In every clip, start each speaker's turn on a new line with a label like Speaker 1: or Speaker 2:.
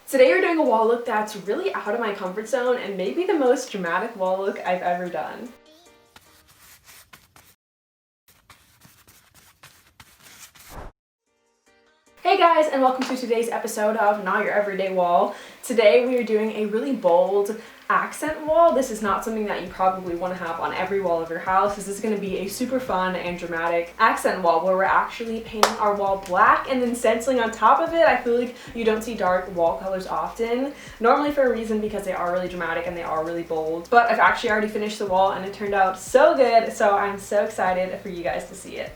Speaker 1: Today we're doing a wall look that's really out of my comfort zone and maybe the most dramatic wall look I've ever done. Hey guys, and welcome to today's episode of Not Your Everyday Wall. Today we are doing a really bold accent wall. This is not something that you probably want to have on every wall of your house. This is going to be a super fun and dramatic accent wall where we're actually painting our wall black and then stenciling on top of it. I feel like you don't see dark wall colors often, normally for a reason because they are really dramatic and they are really bold. But I've actually already finished the wall and it turned out so good, so I'm so excited for you guys to see it.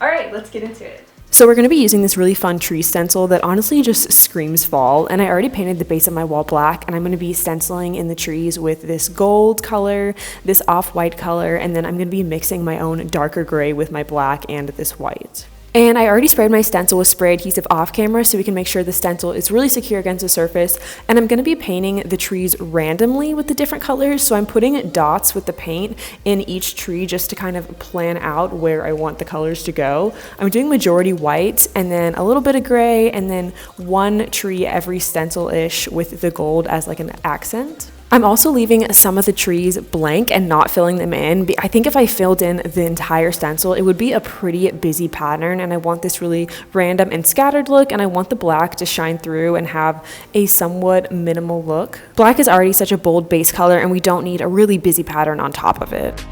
Speaker 1: Alright, let's get into it.
Speaker 2: So we're going to be using this really fun tree stencil that honestly just screams fall, and I already painted the base of my wall black, and I'm going to be stenciling in the trees with this gold color, this off-white color, and then I'm going to be mixing my own darker gray with my black and this white. And I already sprayed my stencil with spray adhesive off camera so we can make sure the stencil is really secure against the surface. And I'm going to be painting the trees randomly with the different colors. So I'm putting dots with the paint in each tree just to kind of plan out where I want the colors to go. I'm doing majority white and then a little bit of gray and then one tree every stencil-ish with the gold as like an accent. I'm also leaving some of the trees blank and not filling them in. I think if I filled in the entire stencil, it would be a pretty busy pattern, and I want this really random and scattered look, and I want the black to shine through and have a somewhat minimal look. Black is already such a bold base color, and we don't need a really busy pattern on top of it.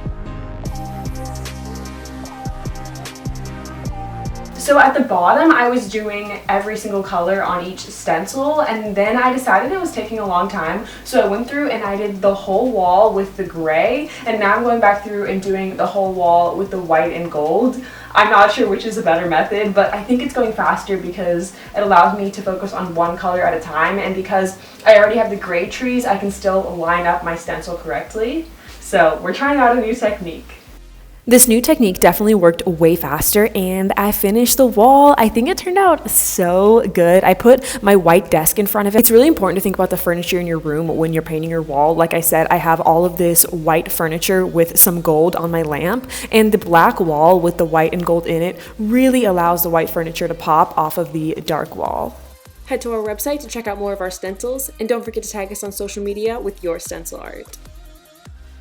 Speaker 1: So at the bottom, I was doing every single color on each stencil, and then I decided it was taking a long time. So I went through and I did the whole wall with the gray, and now I'm going back through and doing the whole wall with the white and gold. I'm not sure which is a better method, but I think it's going faster because it allows me to focus on one color at a time, and because I already have the gray trees, I can still line up my stencil correctly. So we're trying out a new technique.
Speaker 2: This new technique definitely worked way faster, and I finished the wall. I think it turned out so good. I put my white desk in front of it. It's really important to think about the furniture in your room when you're painting your wall. Like I said, I have all of this white furniture with some gold on my lamp, and the black wall with the white and gold in it really allows the white furniture to pop off of the dark wall. Head to our website to check out more of our stencils, and don't forget to tag us on social media with your stencil art.